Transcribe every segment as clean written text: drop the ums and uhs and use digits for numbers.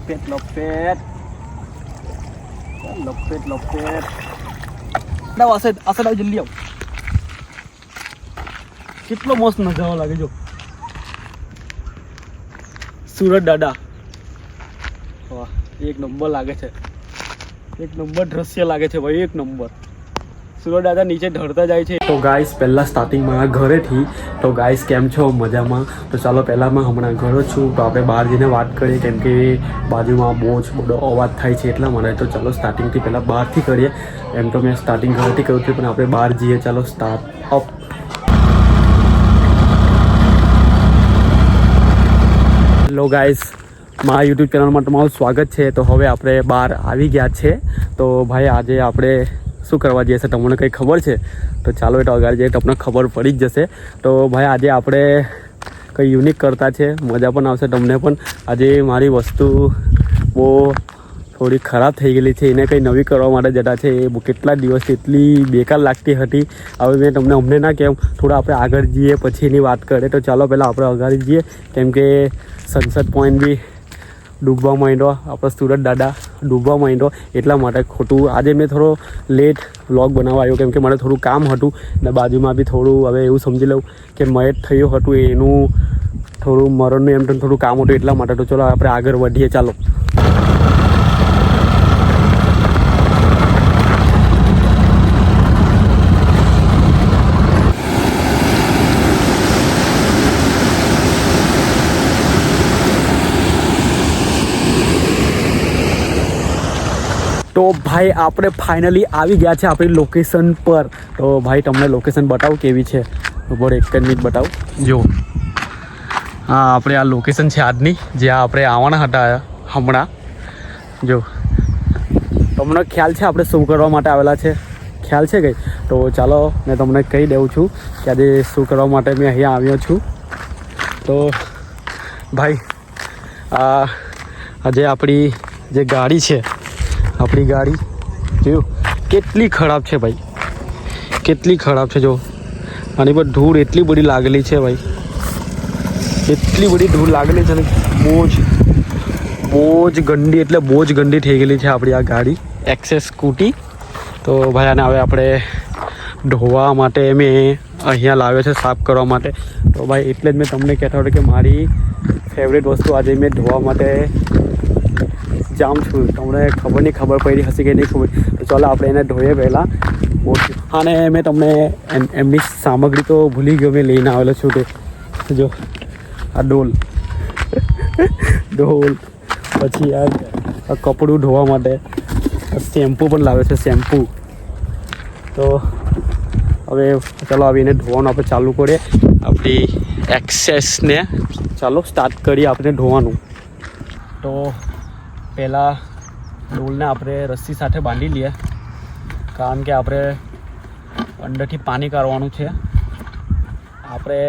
લપેટ દાવ આસડ જલ્દી આવ. કેટલો મસ્ત નજારો લાગે જો સુરત દાદા. વાહ, એક નંબર લાગે છે, એક નંબર દ્રશ્ય લાગે છે ભાઈ, એક નંબર. સુરત દાદા નીચે ઢળતા જાય છે. તો ગાઈસ પહેલાં સ્ટાર્ટિંગમાં ઘરેથી. તો ગાઈસ કેમ છો? મજામાં? તો ચાલો પહેલાંમાં હમણાં ઘરે છું તો આપણે બહાર જઈને વાત કરીએ, કેમ કે બાજુમાં બહુ જ બધો અવાજ થાય છે એટલા માટે. તો ચાલો સ્ટાર્ટિંગથી પહેલાં બહારથી કરીએ. એમ તો મેં સ્ટાર્ટિંગ ઘરેથી કર્યું હતું, પણ આપણે બહાર જઈએ. ચાલો સ્ટાર્ટ અપ. હેલો ગાઈસ, મારા યુટ્યુબ ચેનલમાં તમારું સ્વાગત છે. તો હવે આપણે બહાર આવી ગયા છે. તો ભાઈ આજે આપણે શું કરવા જઈએ છે તમને કંઈ ખબર છે? તો ચાલો એટલે આગળ જઈએ તમને ખબર પડી જ જશે. તો ભાઈ આજે આપણે કંઈ યુનિક કરતા છે, મજા પણ આવશે તમને પણ. આજે મારી વસ્તુ બહુ થોડી ખરાબ થઈ ગયેલી છે, એને કંઈ નવી કરવા માટે જતા છે. એ કેટલા દિવસથી એટલી બેકાર લાગતી હતી. હવે મેં તમને અમને ના કેમ, થોડા આપણે આગળ જઈએ પછી એની વાત કરીએ. તો ચાલો પહેલાં આપણે આગળ જઈએ, કેમ કે સનસેટ પોઈન્ટ બી ડૂબવા માંડ્યો, આપણો સુરત દાદા ડૂબવા માંડ્યો. એટલા માટે ખોટું આજે મેં થોડો લેટ વ્લોગ બનાવવા આવ્યો, કેમ કે મારે થોડું કામ હતું ને બાજુમાં બી થોડું હવે એવું સમજી લઉં કે મયત થયું હતું એનું થોડું મરણનું એમ થોડું કામ હતું એટલા માટે. તો ચલો આપણે આગળ વધીએ. ચાલો તો ભાઈ આપણે ફાઇનલી આવી ગયા છે આપણી લોકેશન પર. તો ભાઈ તમને લોકેશન બતાવું કેવી છે, બરાબર? એક જ મિનિટ બતાવું. જો હા, આપણે આ લોકેશન છે આજની, જ્યાં આપણે આવવાના હતા હમણાં. જો તમને ખ્યાલ છે આપણે શું કરવા માટે આવેલા છે? ખ્યાલ છે કંઈ? તો ચાલો મેં તમને કહી દઉં છું કે આજે શું કરવા માટે મેં અહીંયા આવ્યો છું. તો ભાઈ આજે આપણી જે ગાડી છે, આપણી ગાડી જોયું કેટલી ખરાબ છે ભાઈ, કેટલી ખરાબ છે. જો આની પર ધૂળ એટલી બધી લાગેલી છે ભાઈ, એટલી બધી ધૂળ લાગેલી છે ને, બહુ જ ગંદી, એટલે બહુ જ ગંદી થઈ ગયેલી છે આપણી આ ગાડી એક્સેસ સ્કૂટી. તો ભાઈ આને હવે આપણે ધોવા માટે મેં અહીંયા લાવ્યો છે, સાફ કરવા માટે. તો ભાઈ એટલે જ મેં તમને કહેતો હતો કે મારી ફેવરેટ વસ્તુ આજે મેં ધોવા માટે જામ છું. તમને ખબર પડી હશે કે નહીં ખબર. તો ચાલો આપણે એને ધોઈએ પહેલાં. અને મેં તમને એમની સામગ્રી તો ભૂલી ગયો, મેં લઈને આવેલો છું કે જો આ ડોલ પછી આ કપડું ધોવા માટે શેમ્પૂ પણ લાવે છે, શેમ્પૂ. તો હવે ચાલો આવીને ધોવાનું આપણે ચાલુ કરીએ આપણી એક્સેસને. ચાલો સ્ટાર્ટ કરીએ આપણે ધોવાનું. તો પહેલાં ડોલને આપણે રસ્સી સાથે બાંધી લઈએ, કારણ કે આપણે અંદરથી પાણી કાઢવાનું છે. આપણે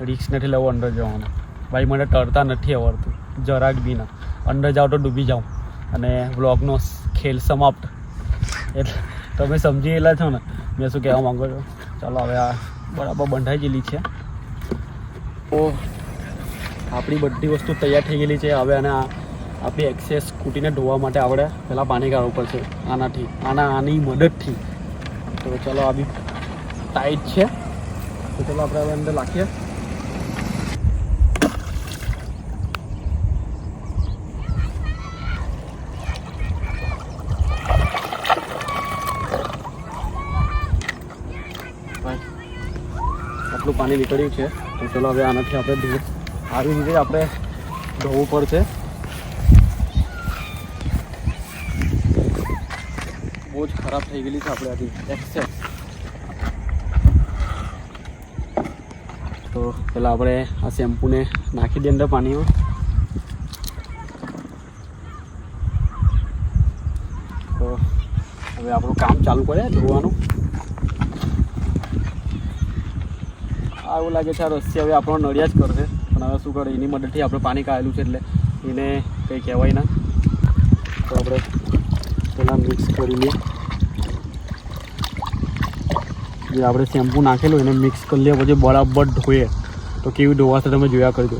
રિસ્ક નથી લેવું અંદર જવાનું. ભાઈ મને તરતા નથી આવડતું જરાક બી ના. અંદર જાઓ તો ડૂબી જાઉં અને વ્લોગનો ખેલ સમાપ્ત. એટલે તમે સમજી ગયેલા છો ને મેં શું કહેવા માગું છું. ચાલો હવે આ બરાબર બંધાઈ ગયેલી છે. તો આપણી બધી વસ્તુ તૈયાર થઈ ગયેલી છે. હવે અને આપણી એક્સેસ સ્કૂટીને ધોવા માટે આપણે પહેલાં પાણી કાઢવું પડશે આની મદદથી. તો ચાલો આ બી ટાઈટ છે. તો ચાલો આપણે હવે અંદર નાખીએ. આટલું પાણી નીકળ્યું છે. તો ચાલો હવે આનાથી આપણે આવી રીતે આપણે ધોવું પડશે. બહુ જ ખરાબ થઈ ગયેલી છે આપણે આથી એક્સેસ. તો પહેલાં આપણે આ શેમ્પૂને નાખી દઈએ અંદર પાણીમાં. તો હવે આપણું કામ ચાલુ કરીએ ધોવાનું. એવું લાગે છે આ રસ્સી હવે આપણો નડિયા જ કરશે, પણ હવે શું કરે, એની મદદથી આપણે પાણી કાઢેલું છે એટલે એને કંઈ કહેવાય ના. તો આપણે પહેલાં મિક્સ કરી લઈએ. જે આપણે શેમ્પૂ નાખેલું એને મિક્સ કરી લઈએ, પછી બરાબર ધોઈએ તો કેવી ધોવાશે તમે જોયા કરજો.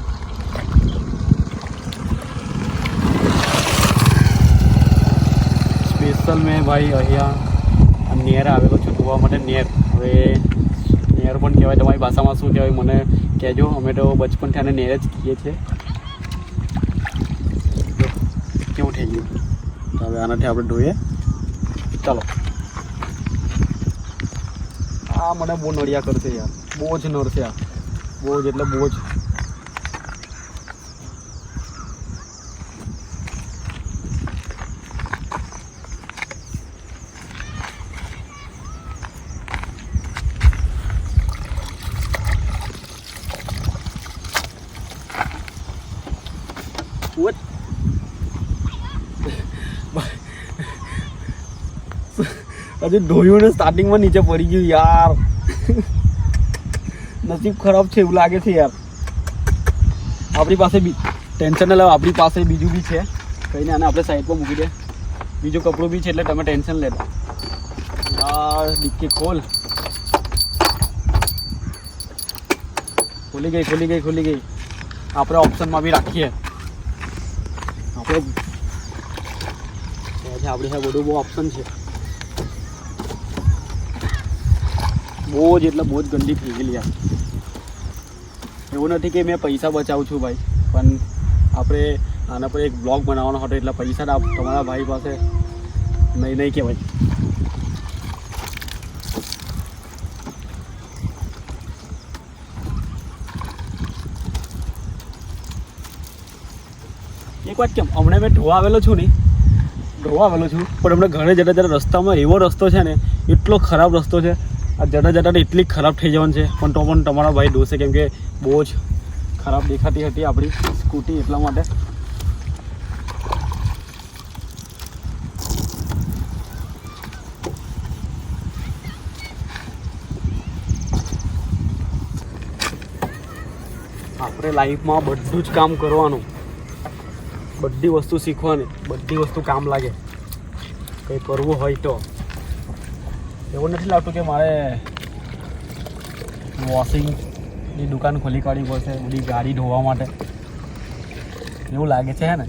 સ્પેશિયલ મેં ભાઈ અહીંયા નેર આવેલો છું ધોવા માટે. નેર હવે નેર પણ કહેવાય, તમારી ભાષામાં શું કહેવાય મને કહેજો. અમે તો બચપનથી આને નેર જ કહીએ છીએ. કેવું થઈ ગયું? તો હવે આનાથી આપણે ધોઈએ. ચાલો. આ મને બહુ નડિયા કરશે યાર, બહુ જ નડશે આ, બહુ જ એટલે બહુ જ. હજુ ધોયું ને સ્ટાર્ટિંગમાં નીચે પડી ગયું યાર. નસીબ ખરાબ છે એવું લાગે છે યાર. આપણી પાસે ટેન્શન ન લેવા, આપણી પાસે બીજું બી છે. કંઈ નહીં, આને આપણે સાઈડ પર મૂકી દે. બીજું કપડું બી છે એટલે તમે ટેન્શન લેતા. યાર ડિક્કી ખોલ. ખોલી ગઈ ખોલી ગઈ ખોલી ગઈ. આપણે ઓપ્શનમાં બી રાખીએ. આપણે આપણી સાથે બધું બહુ ઓપ્શન છે. બહુ જ એટલે બહુ જ ગંદી થઈ ગયેલી યાર. એવું નથી કે મેં પૈસા બચાવું છું ભાઈ, પણ આપણે આના પર એક બ્લોગ બનાવવાનો હતો એટલે પૈસા તમારા ભાઈ પાસે નહીં કહેવાય. એક વાત કેમ, હમણાં મેં ધોવા આવેલો છું પણ હમણાં ઘરે જતા રસ્તામાં એવો રસ્તો છે ને, એટલો ખરાબ રસ્તો છે. આ જતા એટલી ખરાબ થઈ જવાનું છે, પણ તો પણ તમારા ભાઈ ધોશે કેમ કે બહુ જ ખરાબ દેખાતી હતી આપણી સ્કૂટી, એટલા માટે. આપણે લાઈફમાં બધું જ કામ કરવાનું, બધી વસ્તુ શીખવાની, બધી વસ્તુ કામ લાગે. કંઈ કરવું હોય તો એવું નથી લાગતું કે મારે વોશિંગની દુકાન ખોલી કાઢવી પડશે બધી ગાડી ધોવા માટે, એવું લાગે છે હે ને?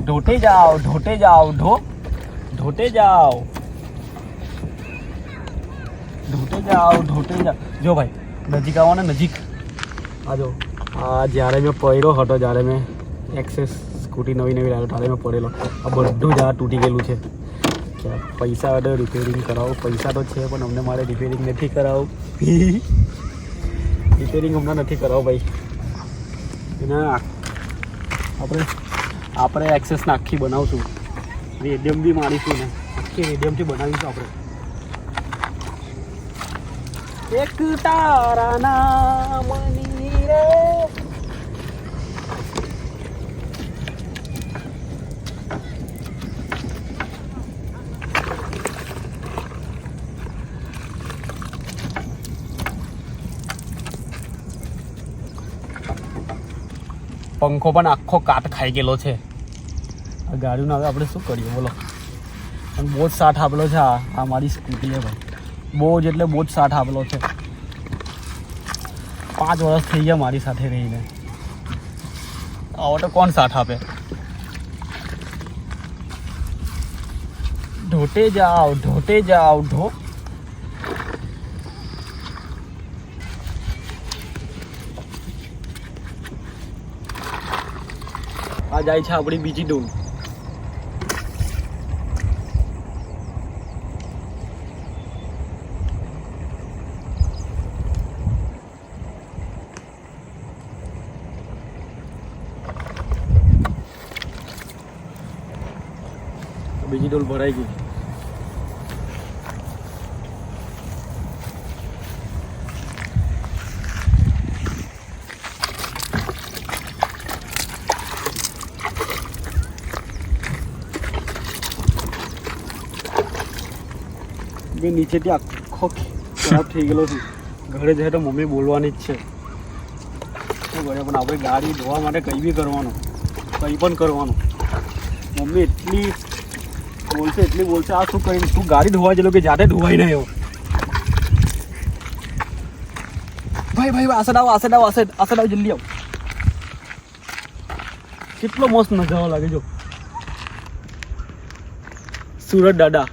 ધોતે જાઓ ધોતે જાઓ, ધોતે જાઓ ધોતે જાઓ ધોતે જાઓ. જો ભાઈ નજીક આવો ને, નજીક આ જો. આ જ્યારે મેં પડ્યો હતો, જ્યારે મેં એક્સેસ સ્કૂટી નવી લાવ્યો ત્યારે મેં પડેલો. આ બધું જ આ તૂટી ગયેલું છે. પૈસા અડે રિપેરિંગ કરાવો, પૈસા તો છે પણ અમને મારે રિપેરિંગ નથી કરાવું. રિપેરિંગ હમણાં નથી કરાવો ભાઈ. એના આપણે એક્સેસને આખી બનાવશું, રેડિયમ બી મારીશું ને, આખી રેડિયમથી બનાવીશું આપણે. એક તારા નામની રે. પંખો પણ આખો કાટ ખાઈ ગયેલો છે. આ ગાડીનું હવે આપણે શું કરીએ બોલો? અને બહુ જ સાથ આપેલો છે આ મારી સ્કૂટી છે ભાઈ, બહુ જ એટલે બહુ જ સાથ આપેલો છે. 5 વર્ષ થઈ ગયા મારી સાથે રહીને. આવો તો કોણ સાથ આપે? ધોતે જાઓ ધોતે જાઓ ધો. આ જાય છે આપણી બીજી ડોલ. બીજી ડોલ ભરાઈ ગઈ. નીચેથી આખો ખરાબ થઈ ગયેલો છું. ઘરે જાય તો મમ્મી બોલવાની જ છે. શું કરે પણ આપણે ગાડી ધોવા માટે કંઈ બી કરવાનું, કંઈ પણ કરવાનું. મમ્મી એટલી બોલશે આ શું કરીને તું ગાડી ધોવા જેલો કે જાતે ધોવાઈ નહીં. ભાઈ આસડ આવો જલ્દી આવો. કેટલો મસ્ત નજારો લાગે જો. સુરત દાદા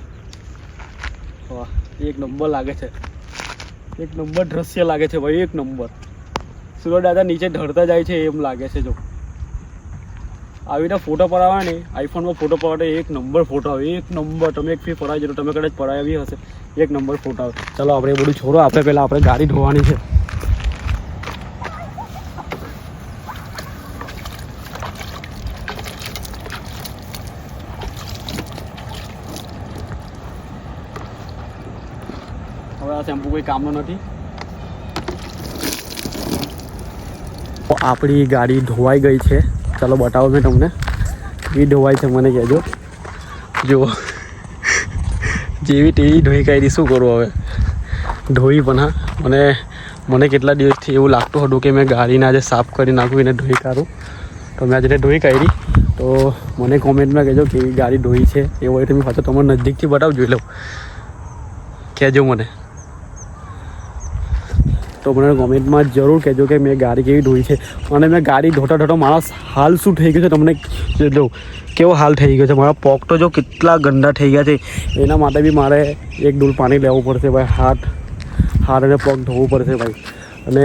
વાહ એક નંબર લાગે છે, એક નંબર દ્રશ્ય લાગે છે ભાઈ, એક નંબર. સુરત દાદા નીચે ઢળતા જાય છે એમ લાગે છે. જો આવી રીતે ફોટો પડાવવા ને આઈફોનમાં ફોટો પડાવે એક નંબર ફોટો આવે, એક નંબર. તમે એક ફી પડાવી જતો, તમે કદાચ પડાવી હશે, એક નંબર ફોટો આવે. ચાલો આપણે એ બધું છોડો, આપણે પહેલાં આપણે ગાડી ધોવાની છે. હવે આ શેમ્પુ કોઈ કામનો નથી. આપણી ગાડી ધોવાઈ ગઈ છે. ચાલો બતાવો મેં તમને એ ધોવાઈ છે, મને કહેજો. જુઓ જેવી તેવી ધોઈ કાઢી, શું કરું હવે ધોઈ પણ. હા મને કેટલા દિવસથી એવું લાગતું હતું કે મેં ગાડીને આજે સાફ કરી નાખું, એને ધોઈ કાઢું. તો મેં આજે ધોઈ કાઢી. તો મને કોમેન્ટમાં કહેજો કેવી ગાડી ધોઈ છે. એવું હોય તો મેં પાછો તમારે નજીકથી બતાવ જોઈ લઉં, કહેજો મને. તો મને કોમેન્ટમાં જરૂર કહેજો કે મેં ગાડી કેવી ધોઈ છે. અને મેં ગાડી ધોતા ધોતા મારો હાલ શું થઈ ગયો છે તમને જો, કેવો હાલ થઈ ગયો છે. મારા પગ તો જો કેટલા ગંદા થઈ ગયા છે. એના માટે બી મારે એક ડોલ પાણી લેવું પડશે ભાઈ. હાથ અને પગ ધોવું પડશે ભાઈ. અને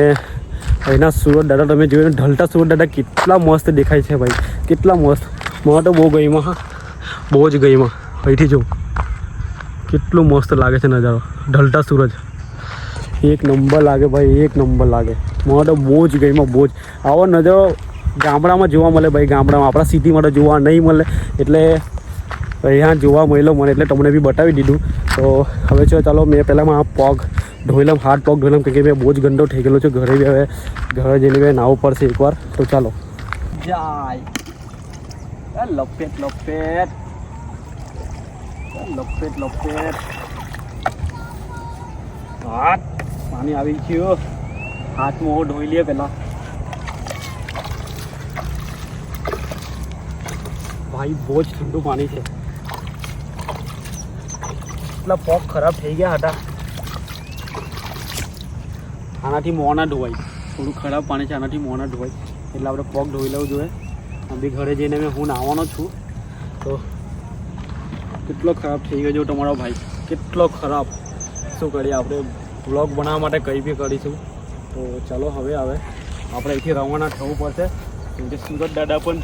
અહીંના સુરત દાદા તમે જોયું, ઢલતા સુરત દાદા કેટલા મસ્ત દેખાય છે ભાઈ, કેટલા મસ્ત. મને તો બહુ ગઈમાં, હા બહુ જ ગઈમાં. અહીંથી જો કેટલું મસ્ત લાગે છે નજારો, ઢલતા સૂરજ. એક નંબર લાગે ભાઈ, એક નંબર લાગે. મને તો બહુ જ ગઈમાં, બહુ જ. આવો નજારો ગામડામાં જોવા મળે ભાઈ, ગામડામાં. આપણા સિટીમાં તો જોવા નહીં મળે, એટલે અહીંયા જોવા મળ્યો મને, એટલે તમને બી બતાવી દીધું. તો હવે ચાલો મેં પહેલાં મારા પગ ધોઈ લઉં, હાથ પગ ધોઈ લઉં, કેમ કે મેં બહુ જ ગંદો થઈ ગયેલો છું. ઘરે બી હવે ઘરે જઈને મેં નાહવું પડશે એકવાર. તો ચાલો જાય લપેટ લપેટ લપેટ લપેટ. હાથ પાણી આવી ગયું, હાથમાં ધોઈ લઈએ પહેલાં. ભાઈ બહુ જ ઠંડુ પાણી છે, એટલા પગ ખરાબ થઈ ગયા હતા. આનાથી મોં ના ધોવાય, થોડું ખરાબ પાણી છે, આનાથી મોં ના ધોવાય. એટલે આપણે પગ ધોઈ લેવું જોઈએ. બી ઘરે જઈને હું નાહવાનો છું. તો કેટલો ખરાબ થઈ ગયો જો તમારો ભાઈ, કેટલો ખરાબ. શું કરીએ, આપણે વ્લોગ બનાવવા માટે કંઈ બી કરીશું. તો ચાલો હવે આપણે અહીંથી રવાના થવું પડશે, કેમ કે સુરત દાદા પણ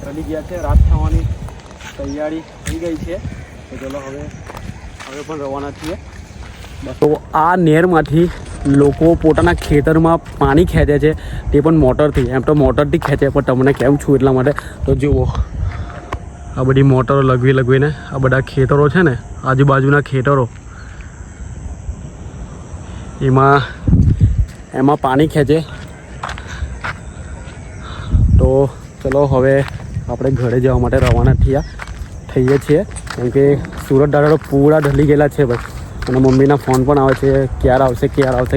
ઢળી ગયા છે. રાત થવાની તૈયારી થઈ ગઈ છે. તો ચાલો હવે પણ રવાના છીએ. તો આ નહેરમાંથી લોકો પોતાના ખેતરમાં પાણી ખેંચે છે, તે પણ મોટરથી. એમ તો મોટરથી ખેંચે, પણ તમને કેમ છું એટલા માટે. તો જુઓ આ બધી મોટરો લગવીને આ બધા ખેતરો છે ને, આજુબાજુના ખેતરો, એમાં પાણી ખેંચે. તો ચલો હવે આપણે ઘરે જવા માટે રવાના થઈએ છીએ, કેમ કે સુરત દાદા તો પૂરા ઢળી ગયેલા છે ભાઈ. અને મમ્મીના ફોન પણ આવે છે, ક્યારે આવશે,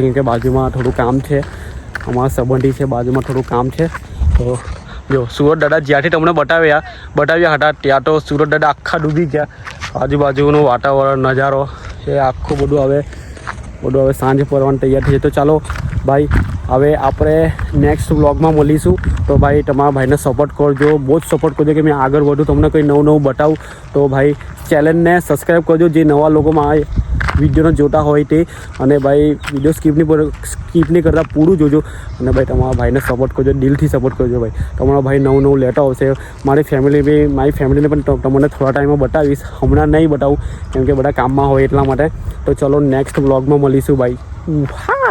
કેમ કે બાજુમાં થોડું કામ છે. અમારા સંબંધી છે, બાજુમાં થોડું કામ છે. તો જો સુરત દાદા જ્યાંથી તમને બતાવ્યા હતા, ત્યાં તો સુરત દાદા આખા ડૂબી ગયા. આજુબાજુનું વાતાવરણ, નજારો એ આખું બધું હવે સાંજ પડવાની તૈયાર થઈ. તો ચાલો ભાઈ હવે આપણે નેક્સ્ટ વ્લોગમાં મળીશું. તો ભાઈ તમારા ભાઈને સપોર્ટ કરજો, બહુ જ સપોર્ટ કરજો, કે મેં આગળ વધું, તમને કંઈ નવું બતાવું. તો ભાઈ ચેનલને સબસ્ક્રાઈબ કરજો, જે નવા લોકોમાં વિડીયોને જોતા હોય તે. અને ભાઈ વિડીયો સ્કીપ નહીં કરતા પૂરું જોજો. અને ભાઈ તમારા ભાઈને સપોર્ટ કરજો, દિલથી સપોર્ટ કરજો ભાઈ. તમારો ભાઈ નવું લેતા આવશે. મારી ફેમિલીને પણ તમને થોડા ટાઈમમાં બતાવીશ, હમણાં નહીં બતાવું કેમ કે બધા કામમાં હોય એટલા માટે. તો ચલો નેક્સ્ટ વ્લોગમાં મળીશું ભાઈ. હા.